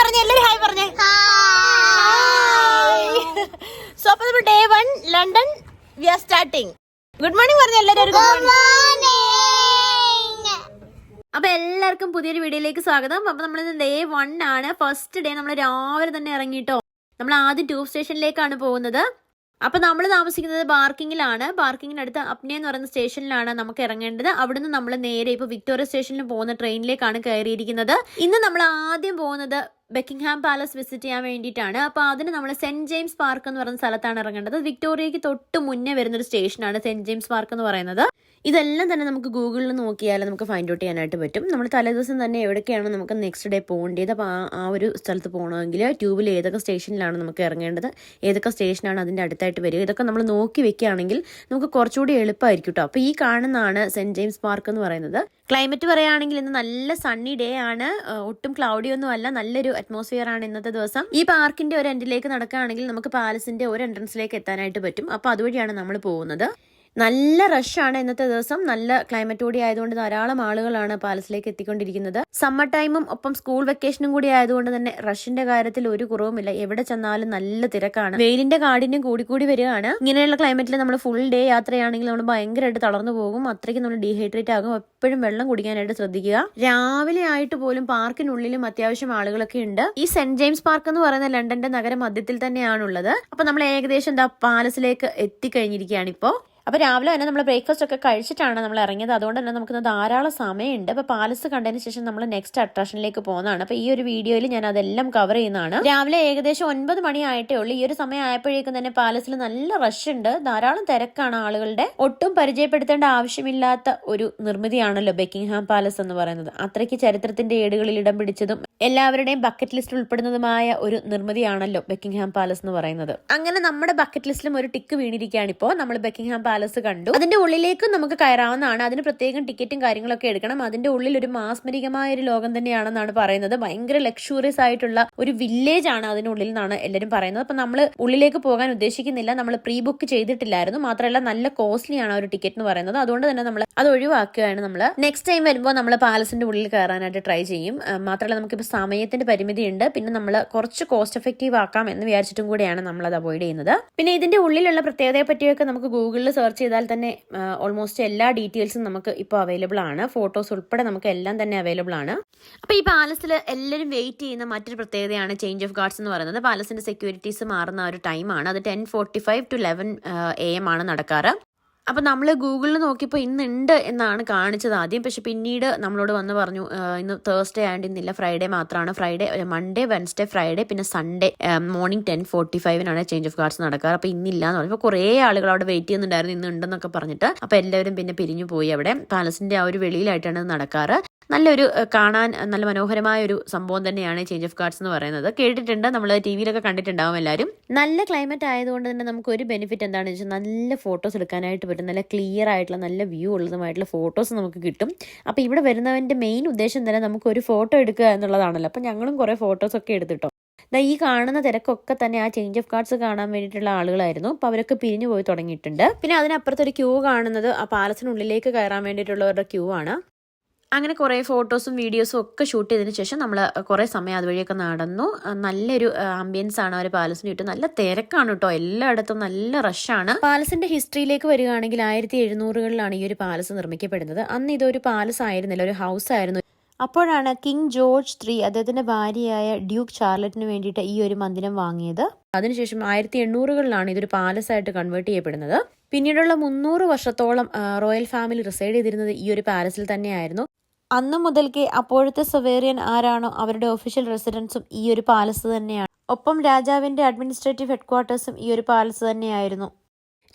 പറഞ്ഞേ, എല്ലാവരും ഹായ് പറഞ്ഞേ. സോ അപ്പൊ നമ്മൾ day 1 London we are starting. Good morning പറഞ്ഞ എല്ലാവരും. അപ്പൊ എല്ലാവർക്കും പുതിയൊരു വീഡിയോയിലേക്ക് സ്വാഗതം. അപ്പൊ നമ്മൾ ഡേ 1 ആണ്. ഫസ്റ്റ് ഡേ നമ്മൾ രാവിലെ തന്നെ ഇറങ്ങിട്ടോ. നമ്മൾ ആദ്യം ട്യൂബ് സ്റ്റേഷനിലേക്കാണ് പോകുന്നത്. അപ്പൊ നമ്മൾ താമസിക്കുന്നത് ബാർക്കിങ്ങിലാണ്. ബാർക്കിങ്ങിനടുത്ത് അപ്നെ എന്ന് പറയുന്ന സ്റ്റേഷനിലാണ് നമുക്ക് ഇറങ്ങേണ്ടത്. അവിടുന്ന് നമ്മൾ നേരെ ഇപ്പൊ വിക്ടോറിയ സ്റ്റേഷനിൽ പോകുന്ന ട്രെയിനിലേക്കാണ് കയറിയിരിക്കുന്നത്. ഇന്ന് നമ്മൾ ആദ്യം പോകുന്നത് ബക്കിംഗ്ഹാം പാലസ് വിസിറ്റ് ചെയ്യാൻ വേണ്ടിയിട്ടാണ്. അപ്പോൾ അതിന് നമ്മൾ സെന്റ് ജെയിംസ് പാർക്ക് എന്ന് പറയുന്ന സ്ഥലത്താണ് ഇറങ്ങേണ്ടത്. വിക്ടോറിയയ്ക്ക് തൊട്ട് മുന്നേ വരുന്നൊരു സ്റ്റേഷനാണ് സെന്റ് ജെയിംസ് പാർക്ക് എന്ന് പറയുന്നത്. ഇതെല്ലാം തന്നെ നമുക്ക് ഗൂഗിളിൽ നോക്കിയാൽ നമുക്ക് ഫൈൻഡ് ഔട്ട് ചെയ്യാനായിട്ട് പറ്റും. നമ്മൾ തലേദിവസം തന്നെ എവിടേക്കാണ് നമുക്ക് നെക്സ്റ്റ് ഡേ പോകേണ്ടത്. അപ്പോൾ ആ ഒരു സ്ഥലത്ത് പോകണമെങ്കിൽ ട്യൂബിൽ ഏതൊക്കെ സ്റ്റേഷനിലാണ് നമുക്ക് ഇറങ്ങേണ്ടത്, ഏതൊക്കെ സ്റ്റേഷനാണ് അതിൻ്റെ അടുത്തായിട്ട് വരിക, ഇതൊക്കെ നമ്മൾ നോക്കി വെക്കുകയാണെങ്കിൽ നമുക്ക് കുറച്ചുകൂടി എളുപ്പമായിരിക്കും കേട്ടോ. അപ്പോൾ ഈ കാണുന്നതാണ് സെന്റ് ജെയിംസ് പാർക്ക് എന്ന് പറയുന്നത്. ക്ലൈമറ്റ് പറയുകയാണെങ്കിൽ ഇന്ന് നല്ല സണ്ണി ഡേ ആണ്. ഒട്ടും ക്ലൗഡി ഒന്നും അല്ല, നല്ലൊരു അറ്റ്മോസ്ഫിയർ ആണ് ഇന്നത്തെ ദിവസം. ഈ പാർക്കിന്റെ ഒരു എൻഡിലേക്ക് നടക്കുകയാണെങ്കിൽ നമുക്ക് പാലസിന്റെ ഒരു എൻട്രൻസിലേക്ക് എത്താനായിട്ട് പറ്റും. അപ്പോൾ അതുവഴിയാണ് നമ്മൾ പോകുന്നത്. നല്ല റഷാണ് ഇന്നത്തെ ദിവസം. നല്ല ക്ലൈമറ്റ് കൂടി ആയതുകൊണ്ട് ധാരാളം ആളുകളാണ് പാലസിലേക്ക് എത്തിക്കൊണ്ടിരിക്കുന്നത്. സമ്മർ ടൈമും ഒപ്പം സ്കൂൾ വെക്കേഷനും കൂടി ആയതുകൊണ്ട് തന്നെ റഷിന്റെ കാര്യത്തിൽ ഒരു കുറവുമില്ല. എവിടെ ചെന്നാലും നല്ല തിരക്കാണ്. വെയിലിന്റെ കാഠിന്യം കൂടി വരികയാണ്. ഇങ്ങനെയുള്ള ക്ലൈമറ്റിൽ നമ്മൾ ഫുൾ ഡേ യാത്രയാണെങ്കിൽ നമ്മൾ ഭയങ്കരമായിട്ട് തളർന്നു പോകും. അത്രയ്ക്ക് നമ്മൾ ഡീഹൈഡ്രേറ്റ് ആകും. എപ്പോഴും വെള്ളം കുടിക്കാനായിട്ട് ശ്രദ്ധിക്കുക. രാവിലെ ആയിട്ട് പോലും പാർക്കിനുള്ളിലും അത്യാവശ്യം ആളുകളൊക്കെ ഉണ്ട്. ഈ സെന്റ് ജെയിംസ് പാർക്ക് എന്ന് പറയുന്ന ലണ്ടന്റെ നഗര മധ്യത്തിൽ തന്നെയാണുള്ളത്. അപ്പൊ നമ്മൾ ഏകദേശം പാലസിലേക്ക് എത്തിക്കഴിഞ്ഞിരിക്കുകയാണ് ഇപ്പോ. അപ്പോൾ രാവിലെ തന്നെ നമ്മൾ ബ്രേക്ക്ഫാസ്റ്റ് ഒക്കെ കഴിച്ചിട്ടാണ് നമ്മൾ ഇറങ്ങിയത്. അതുകൊണ്ട് തന്നെ നമുക്ക് ധാരാളം സമയമുണ്ട്. അപ്പോൾ പാലസ് കണ്ടതിന് ശേഷം നമ്മൾ നെക്സ്റ്റ് അട്രാക്ഷനിലേക്ക് പോകുന്നതാണ്. അപ്പോൾ ഈ ഒരു വീഡിയോയിൽ ഞാൻ അതെല്ലാം കവർ ചെയ്യുന്നതാണ്. രാവിലെ ഏകദേശം 9 മണി ആയിട്ടേ ഉള്ളൂ. ഈ ഒരു സമയം ആയപ്പോഴേക്കും തന്നെ പാലസിൽ നല്ല റഷ് ഉണ്ട്. ധാരാളം തിരക്കാണ് ആളുകളുടെ. ഒട്ടും പരിചയപ്പെടുത്തേണ്ട ആവശ്യമില്ലാത്ത ഒരു നിർമ്മിതിയാണല്ലോ ബക്കിംഗ്ഹാം പാലസ് എന്ന് പറയുന്നത്. അത്രയ്ക്ക് ചരിത്രത്തിന്റെ ഏടുകളിൽ ഇടം പിടിച്ചതും എല്ലാവരുടെയും ബക്കറ്റ് ലിസ്റ്റിൽ ഉൾപ്പെടുന്നതുമായ ഒരു നിർമ്മിതിയാണല്ലോ ബക്കിംഗ്ഹാം പാലസ് എന്ന് പറയുന്നത്. അങ്ങനെ നമ്മുടെ ബക്കറ്റ് ലിസ്റ്റിലും ഒരു ടിക്ക് വീണിരിക്കുകയാണ്. ഇപ്പോൾ നമ്മൾ ബക്കിംഗ്ഹാം പാലസ് കണ്ടു. അതിന്റെ ഉള്ളിലേക്കും നമുക്ക് കയറാവുന്നതാണ്. അതിന് പ്രത്യേകം ടിക്കറ്റും കാര്യങ്ങളൊക്കെ എടുക്കണം. അതിന്റെ ഉള്ളിൽ ഒരു മാസ്മരികമായ ഒരു ലോകം തന്നെയാണെന്നാണ് പറയുന്നത്. ഭയങ്കര ലക്ഷൂറിയസ് ആയിട്ടുള്ള ഒരു വില്ലേജ് ആണ് അതിനുള്ളിൽ നിന്നാണ് എല്ലാവരും പറയുന്നത്. അപ്പൊ നമ്മൾ ഉള്ളിലേക്ക് പോകാൻ ഉദ്ദേശിക്കുന്നില്ല. നമ്മൾ പ്രീ ബുക്ക് ചെയ്തിട്ടില്ലായിരുന്നു. മാത്രമല്ല നല്ല കോസ്റ്റ്ലി ആണ് ഒരു ടിക്കറ്റ് എന്ന് പറയുന്നത്. അതുകൊണ്ട് തന്നെ നമ്മൾ അത് ഒഴിവാക്കുകയാണ്. നമ്മൾ നെക്സ്റ്റ് ടൈം വരുമ്പോൾ നമ്മൾ പാലസിന്റെ ഉള്ളിൽ കയറാനായിട്ട് ട്രൈ ചെയ്യും. മാത്രമല്ല നമുക്കിപ്പോൾ സമയത്തിന്റെ പരിമിതി ഉണ്ട്. പിന്നെ നമ്മൾ കുറച്ച് കോസ്റ്റ് എഫക്റ്റീവ് ആക്കാം എന്ന് വിചാരിച്ചിട്ടും കൂടിയാണ് നമ്മൾ അത് അവോയ്ഡ് ചെയ്യുന്നത്. പിന്നെ ഇതിന്റെ ഉള്ളിലുള്ള പ്രത്യേകതയെ പറ്റിയൊക്കെ നമുക്ക് ഗൂഗിളിൽ സെർച്ച് ചെയ്താൽ തന്നെ ഓൾമോസ്റ്റ് എല്ലാ ഡീറ്റെയിൽസും നമുക്ക് ഇപ്പോൾ അവൈലബിൾ ആണ്. ഫോട്ടോസ് ഉൾപ്പെടെ നമുക്ക് എല്ലാം തന്നെ അവൈലബിൾ ആണ്. അപ്പോൾ ഈ പാലസിൽ എല്ലാവരും വെയിറ്റ് ചെയ്യുന്ന മറ്റൊരു പ്രത്യേകതയാണ് ചേഞ്ച് ഓഫ് ഗാർഡ്സ് എന്ന് പറയുന്നത്. പാലസിന്റെ സെക്യൂരിറ്റീസ് മാറുന്ന ഒരു ടൈമാണ്. അത് 10:45 to 11 AM ആണ് നടക്കാറ്. അപ്പോൾ നമ്മൾ ഗൂഗിളിൽ നോക്കിയപ്പോൾ ഇന്നുണ്ട് എന്നാണ് കാണിച്ചത് ആദ്യം. പക്ഷെ പിന്നീട് നമ്മളോട് വന്ന് പറഞ്ഞു ഇന്ന് തേഴ്സ്ഡേ ആയതുകൊണ്ട് ഇന്നില്ല, ഫ്രൈഡേ മാത്രമാണ്. മൺഡേ, വെൻസ്ഡേ, ഫ്രൈഡേ, പിന്നെ Sunday morning 10:45 change of guards നടക്കാറ്. അപ്പോൾ ഇന്നില്ല എന്ന് പറഞ്ഞു. അപ്പോൾ കുറേ ആളുകൾ അവിടെ വെയിറ്റ് ചെയ്യുന്നുണ്ടായിരുന്നു ഇന്ന് ഉണ്ടെന്നൊക്കെ പറഞ്ഞിട്ട്. അപ്പോൾ എല്ലാവരും പിന്നെ പിരിഞ്ഞു പോയി. അവിടെ പാലസിന്റെ ആ ഒരു വെളിയിലായിട്ടാണ് ഇത് നടക്കാറ്. നല്ലൊരു കാണാൻ നല്ല മനോഹരമായ ഒരു സംഭവം തന്നെയാണ് ചേഞ്ച് ഓഫ് ഗാർഡ്സ് എന്ന് പറയുന്നത്. കേട്ടിട്ടുണ്ട്, നമ്മൾ ടിവിയിലൊക്കെ കണ്ടിട്ടുണ്ടാവും എല്ലാവരും. നല്ല ക്ലൈമറ്റ് ആയതുകൊണ്ട് തന്നെ നമുക്ക് ഒരു ബെനിഫിറ്റ് എന്താണെന്ന് വെച്ചാൽ നല്ല ഫോട്ടോസ് എടുക്കാനായിട്ട് പറ്റും. നല്ല ക്ലിയർ ആയിട്ടുള്ള നല്ല വ്യൂ ഉള്ളതുമായിട്ടുള്ള ഫോട്ടോസ് നമുക്ക് കിട്ടും. അപ്പോൾ ഇവിടെ വരുന്നവൻ്റെ മെയിൻ ഉദ്ദേശം തന്നെ നമുക്ക് ഒരു ഫോട്ടോ എടുക്കുക എന്നുള്ളതാണല്ലോ. അപ്പോൾ ഞങ്ങളും കുറേ ഫോട്ടോസൊക്കെ എടുത്തിട്ടോ. ഈ കാണുന്ന തിരക്കൊക്കെ തന്നെ ആ ചേഞ്ച് ഓഫ് ഗാർഡ്സ് കാണാൻ വേണ്ടിയിട്ടുള്ള ആളുകളായിരുന്നു. അപ്പോൾ അവരൊക്കെ പിരിഞ്ഞു പോയി തുടങ്ങിയിട്ടുണ്ട്. പിന്നെ അതിനപ്പുറത്തൊരു ക്യൂ കാണുന്നത് ആ പാലസിനുള്ളിലേക്ക് കയറാൻ വേണ്ടിയിട്ടുള്ളവരുടെ ക്യൂ ആണ്. അങ്ങനെ കുറേ ഫോട്ടോസും വീഡിയോസും ഒക്കെ ഷൂട്ട് ചെയ്തതിന് ശേഷം നമ്മൾ കുറേ സമയം അതുവഴിയൊക്കെ നടന്നു. നല്ലൊരു ആംബിയൻസ് ആണ് ഒരു പാലസിന് ചുറ്റും. നല്ല തിരക്കാണ് കേട്ടോ, എല്ലായിടത്തും നല്ല റഷാണ്. പാലസിന്റെ ഹിസ്റ്ററിയിലേക്ക് വരികയാണെങ്കിൽ 1700-കളിലാണ് ഈ ഒരു പാലസ് നിർമ്മിക്കപ്പെടുന്നത്. അന്ന് ഇതൊരു പാലസ് ആയിരുന്നില്ല, ഒരു ഹൗസ് ആയിരുന്നു. അപ്പോഴാണ് കിങ് ജോർജ് III അദ്ദേഹത്തിന്റെ ഭാര്യയായ ഡ്യൂക്ക് ചാർലറ്റിന് വേണ്ടിയിട്ട് ഈ ഒരു മന്ദിരം വാങ്ങിയത്. അതിനുശേഷം 1800-കളിലാണ് ഇതൊരു പാലസായിട്ട് കൺവേർട്ട് ചെയ്യപ്പെടുന്നത്. പിന്നീടുള്ള 300 വർഷത്തോളം റോയൽ ഫാമിലി റിസൈഡ് ചെയ്തിരുന്നത് ഈ ഒരു പാലസിൽ തന്നെയായിരുന്നു. അന്ന് മുതൽക്കേ അപ്പോഴത്തെ സൊവേറിയൻ ആരാണോ അവരുടെ ഒഫീഷ്യൽ റെസിഡൻസും ഈ ഒരു പാലസ് തന്നെയാണ്. ഒപ്പം രാജാവിന്റെ അഡ്മിനിസ്ട്രേറ്റീവ് ഹെഡ്ക്വാർട്ടേഴ്സും ഈ ഒരു പാലസ് തന്നെയായിരുന്നു.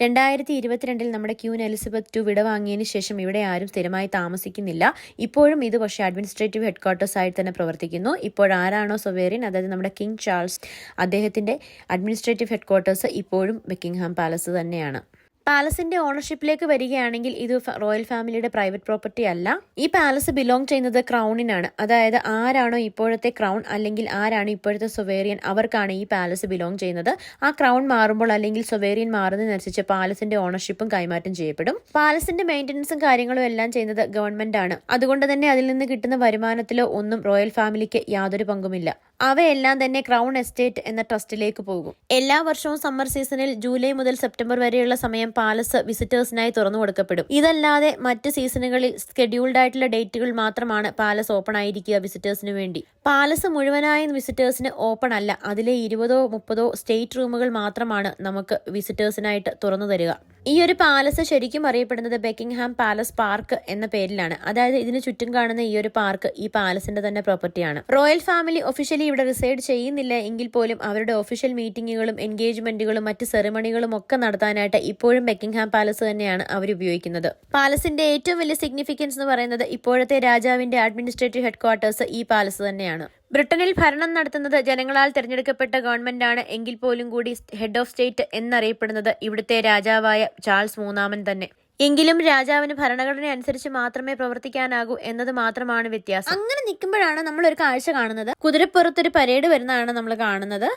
2022 നമ്മുടെ ക്യൂൻ എലിസബത്ത് II വിടവാങ്ങിയതിന് ശേഷം ഇവിടെ ആരും സ്ഥിരമായി താമസിക്കുന്നില്ല. ഇപ്പോഴും ഇത് പക്ഷേ അഡ്മിനിസ്ട്രേറ്റീവ് ഹെഡ്ക്വാർട്ടേഴ്സ് ആയിട്ട് തന്നെ പ്രവർത്തിക്കുന്നു. ഇപ്പോഴാരാണോ സൊവേറിയൻ, അതായത് നമ്മുടെ കിങ് ചാൾസ്, അദ്ദേഹത്തിന്റെ അഡ്മിനിസ്ട്രേറ്റീവ് ഹെഡ്ക്വാർട്ടേഴ്സ് ഇപ്പോഴും ബക്കിംഗ്ഹാം പാലസ് തന്നെയാണ്. പാലസിന്റെ ഓണർഷിപ്പിലേക്ക് വരികയാണെങ്കിൽ ഇത് റോയൽ ഫാമിലിയുടെ പ്രൈവറ്റ് പ്രോപ്പർട്ടി അല്ല. ഈ പാലസ് ബിലോങ് ചെയ്യുന്നത് ക്രൗണിനാണ്. അതായത് ആരാണോ ഇപ്പോഴത്തെ ക്രൗൺ അല്ലെങ്കിൽ ആരാണ് ഇപ്പോഴത്തെ സൊവേറിയൻ, അവർക്കാണ് ഈ പാലസ് ബിലോങ് ചെയ്യുന്നത്. ആ ക്രൗൺ മാറുമ്പോൾ അല്ലെങ്കിൽ സൊവേറിയൻ മാറുന്നതിനനുസരിച്ച് പാലസിന്റെ ഓണർഷിപ്പും കൈമാറ്റം ചെയ്യപ്പെടും. പാലസിന്റെ മെയിൻ്റനൻസും കാര്യങ്ങളും എല്ലാം ചെയ്യുന്നത് ഗവൺമെന്റ് ആണ്. അതുകൊണ്ട് തന്നെ അതിൽ നിന്ന് കിട്ടുന്ന വരുമാനത്തിലോ ഒന്നും റോയൽ ഫാമിലിക്ക് യാതൊരു പങ്കുമില്ല. അവയെല്ലാം തന്നെ ക്രൗൺ എസ്റ്റേറ്റ് എന്ന ട്രസ്റ്റിലേക്ക് പോകും. എല്ലാ വർഷവും സമ്മർ സീസണിൽ ജൂലൈ മുതൽ സെപ്റ്റംബർ വരെയുള്ള സമയം പാലസ് വിസിറ്റേഴ്സിനായി തുറന്നു കൊടുക്കപ്പെടും. ഇതല്ലാതെ മറ്റ് സീസണുകളിൽ സ്കെഡ്യൂൾഡ് ആയിട്ടുള്ള ഡേറ്റുകൾ മാത്രമാണ് പാലസ് ഓപ്പൺ ആയിരിക്കുക വിസിറ്റേഴ്സിന് വേണ്ടി. പാലസ് മുഴുവനായും വിസിറ്റേഴ്സിന് ഓപ്പൺ അല്ല. അതിലെ 20-30 സ്റ്റേറ്റ് റൂമുകൾ മാത്രമാണ് നമുക്ക് വിസിറ്റേഴ്സിനായിട്ട് തുറന്നു തരിക. ഈ ഒരു പാലസ് ശരിക്കും അറിയപ്പെടുന്നത് ബക്കിംഗ്ഹാം പാലസ് പാർക്ക് എന്ന പേരിലാണ്. അതായത് ഇതിന് ചുറ്റും കാണുന്ന ഈ ഒരു പാർക്ക് ഈ പാലസിന്റെ തന്നെ പ്രോപ്പർട്ടിയാണ്. റോയൽ ഫാമിലി ഒഫീഷ്യലി ഇവിടെ റിസൈഡ് ചെയ്യുന്നില്ല എങ്കിൽ പോലും അവരുടെ ഒഫീഷ്യൽ മീറ്റിംഗുകളും എൻഗേജ്മെന്റുകളും മറ്റ് സെറിമണികളും ഒക്കെ നടത്താനായിട്ട് ഇപ്പോഴും ബക്കിംഗ്ഹാം പാലസ് തന്നെയാണ് അവർ ഉപയോഗിക്കുന്നത്. പാലസിന്റെ ഏറ്റവും വലിയ സിഗ്നിഫിക്കൻസ് എന്ന് പറയുന്നത് ഇപ്പോഴത്തെ രാജാവിന്റെ അഡ്മിനിസ്ട്രേറ്റീവ് ഹെഡ്ക്വാർട്ടേഴ്സ് ഈ പാലസ് തന്നെയാണ്. ബ്രിട്ടനിൽ ഭരണം നടത്തുന്നത് ജനങ്ങളാൽ തിരഞ്ഞെടുക്കപ്പെട്ട ഗവൺമെന്റാണ് എങ്കിൽ പോലും കൂടി ഹെഡ് ഓഫ് സ്റ്റേറ്റ് എന്നറിയപ്പെടുന്നത് ഇവിടുത്തെ രാജാവായ ചാൾസ് മൂന്നാമൻ തന്നെ. എങ്കിലും രാജാവിന് ഭരണഘടന അനുസരിച്ച് മാത്രമേ പ്രവർത്തിക്കാനാകൂ എന്നത് മാത്രമാണ് വ്യത്യാസം. അങ്ങനെ നിൽക്കുമ്പോഴാണ് നമ്മൾ ഒരു കാഴ്ച കാണുന്നത്. കുതിരപ്പുറത്തൊരു പരേഡ് വരുന്നതാണ് നമ്മൾ കാണുന്നത്.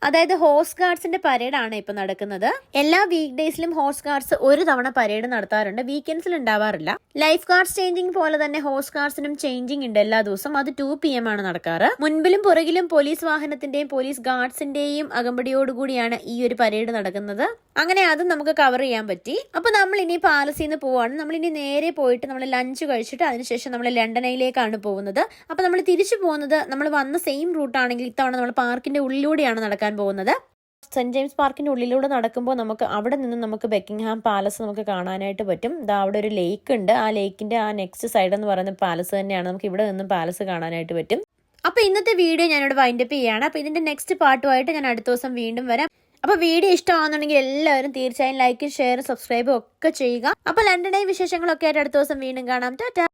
അതായത് ഹോഴ്സ് ഗാർഡ്സിന്റെ പരേഡാണ് ഇപ്പൊ നടക്കുന്നത്. എല്ലാ വീക്ക് ഡേയ്സിലും ഹോഴ്സ് ഗാർഡ്സ് ഒരു തവണ പരേഡ് നടത്താറുണ്ട്, വീക്കെൻഡ്സിൽ ഉണ്ടാവാറില്ല. ലൈഫ് ഗാർഡ്സ് ചേഞ്ചിങ് പോലെ തന്നെ ഹോഴ്സ് ഗാർഡ്സിനും ചേഞ്ചിങ് ഉണ്ട് എല്ലാ ദിവസവും. അത് 2 PM ആണ് നടക്കാറ്. മുൻപിലും പുറകിലും പോലീസ് വാഹനത്തിന്റെയും പോലീസ് ഗാർഡ്സിന്റെയും അകമ്പടിയോടുകൂടിയാണ് ഈ ഒരു പരേഡ് നടക്കുന്നത്. അങ്ങനെ അതും നമുക്ക് കവർ ചെയ്യാൻ പറ്റി. അപ്പൊ നമ്മൾ ഇനി പാലസിൽ നിന്ന് പോവാണ്. നമ്മൾ ഇനി നേരെ പോയിട്ട് നമ്മൾ ലഞ്ച് കഴിച്ചിട്ട് അതിനുശേഷം നമ്മൾ ലണ്ടനിലേക്കാണ് പോകുന്നത്. അപ്പൊ നമ്മൾ തിരിച്ചു പോകുന്നത് നമ്മൾ വന്ന സെയിം റൂട്ടാണെങ്കിൽ ഇത്തവണ നമ്മൾ പാർക്കിന്റെ ഉള്ളിലൂടെയാണ് നടക്കാൻ പോകുന്നത്. സെന്റ് ജെയിംസ് പാർക്കിന്റെ ഉള്ളിലൂടെ നടക്കുമ്പോൾ നമുക്ക് അവിടെ നിന്ന് നമുക്ക് ബക്കിംഗ്ഹാം പാലസ് നമുക്ക് കാണാനായിട്ട് പറ്റും. അവിടെ ഒരു ലേക്ക് ഉണ്ട്. ആ ലേക്കിന്റെ ആ നെക്സ്റ്റ് സൈഡ് എന്ന് പറയുന്ന പാലസ് തന്നെയാണ്. നമുക്ക് ഇവിടെ നിന്നും പാലസ് കാണാനായിട്ട് പറ്റും. അപ്പൊ ഇന്നത്തെ വീഡിയോ ഞാനിവിടെ വൈൻഡപ്പ് ചെയ്യാണ്. അപ്പൊ ഇതിന്റെ നെക്സ്റ്റ് പാർട്ടുമായിട്ട് ഞാൻ അടുത്ത ദിവസം വീണ്ടും വരാം. അപ്പൊ വീഡിയോ ഇഷ്ടമാണെന്നുണ്ടെങ്കിൽ എല്ലാവരും തീർച്ചയായും ലൈക്കും ഷെയറും സബ്സ്ക്രൈബും ഒക്കെ ചെയ്യുക. അപ്പൊ ലണ്ടൻ വിശേഷങ്ങളൊക്കെ ആയിട്ട് അടുത്ത ദിവസം വീണ്ടും കാണാം. ടാറ്റാ.